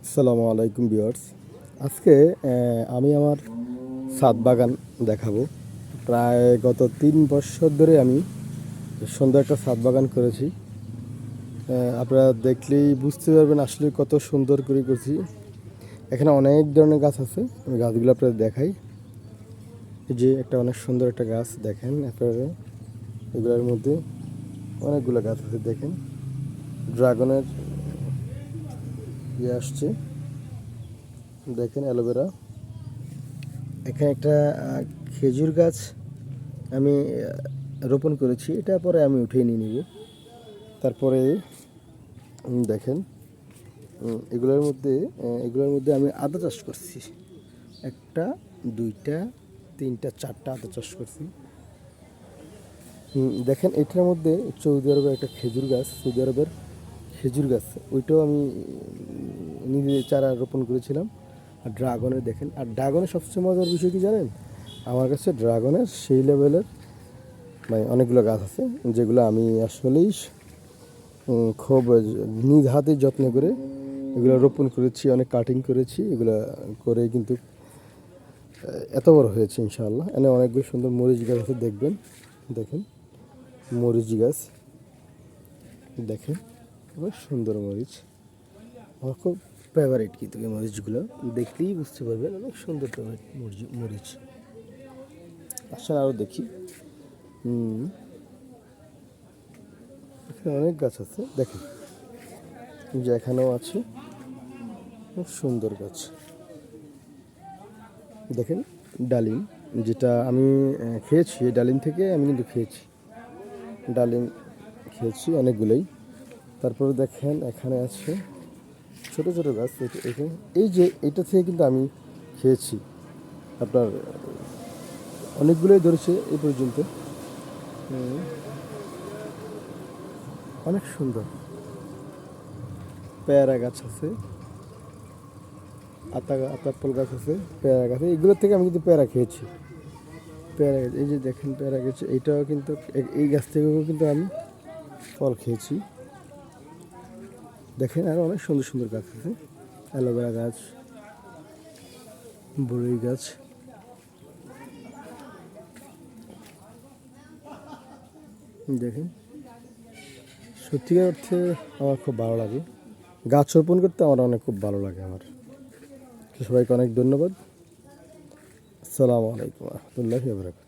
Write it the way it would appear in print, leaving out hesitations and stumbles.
আসসালামু আলাইকুম ভিউয়ার্স। আজকে আমি আমার ছাদ বাগান দেখাবো। প্রায় গত 3 বছর ধরে আমি সুন্দর একটা ছাদ বাগান করেছি। আপনারা দেখলেই বুঝতে পারবেন আসলে কত সুন্দর করে করছি। এখানে অনেক ধরনের গাছ আছে, আমি গাছগুলো আপনাদের দেখাই। এই যে একটা অনেক সুন্দর একটা গাছ দেখেন আপনারা, এগুলোর মধ্যে অনেকগুলো গাছ আছে দেখেন। ড্রাগনের আসছে দেখেন, অ্যালোভেরা। এখানে একটা খেজুর গাছ আমি রোপণ করেছি, এটা পরে আমি উঠিয়ে নিয়ে নিব। তারপরে দেখেন, এগুলোর মধ্যে আমি আদা চাষ করছি। একটা, দুইটা, তিনটা, চারটা আদা চাষ করছি। দেখেন এটার মধ্যে সৌদি আরবের একটা খেজুর গাছ, সৌদি আরবের খেজুর গাছ, ওইটাও আমি নিজে চারা রোপণ করেছিলাম। আর ড্রাগনের দেখেন, আর ড্রাগনের সবচেয়ে মজার বিষয় কি জানেন, আমার কাছে ড্রাগনের সেই লেভেলের মানে অনেকগুলো গাছ আছে যেগুলো আমি আসলেই খুব নিজ হাতে যত্ন করে এগুলো রোপণ করেছি, অনেক কাটিং করেছি, এগুলো করে কিন্তু এত বড় হয়েছে ইনশাআল্লাহ। এনে অনেকগুলো সুন্দর মরিচ গাছ আছে দেখবেন, দেখেন মরিচ গাছ দেখেন, খুব সুন্দর মরিচ। আমার খুব ফেভারিট, কিন্তু এই মরিচগুলো দেখলেই বুঝতে পারবেন অনেক সুন্দর ফেভারিট মরিচ। আসলে আরও দেখি, এখানে অনেক গাছ আছে দেখেন, যে এখানেও আছে খুব সুন্দর গাছ দেখেন। ডালিম, যেটা আমি খেয়েছি, এই ডালিম থেকে আমি কিন্তু ডালিম খেয়েছি অনেকগুলোই। তারপরে দেখেন এখানে আছে ছোটো ছোটো গাছ, এখানে এই যে এটা থেকে কিন্তু আমি খেয়েছি, আপনার অনেকগুলোই ধরেছে এই পর্যন্ত। অনেক সুন্দর পেয়ারা গাছ আছে, আতা ফল গাছ আছে, পেয়ারা গাছ, এগুলোর থেকে আমি কিন্তু পেয়ারা খেয়েছি। পেয়ারা গাছ, এই যে দেখেন পেয়ারা গাছ, এইটাও কিন্তু এই গাছ থেকেও কিন্তু আমি ফল খেয়েছি। দেখেন আরও অনেক সুন্দর সুন্দর গাছ আছে, অ্যালোভেরা গাছ, বড়ই গাছ। দেখেন সত্যিকার অর্থে আমার খুব ভালো লাগে, গাছ রোপণ করতে আমার খুব ভালো লাগে আমার। সবাইকে অনেক ধন্যবাদ। আসসালামু আলাইকুম রহমতুল্লাহি ওয়া বারাকাতুহু।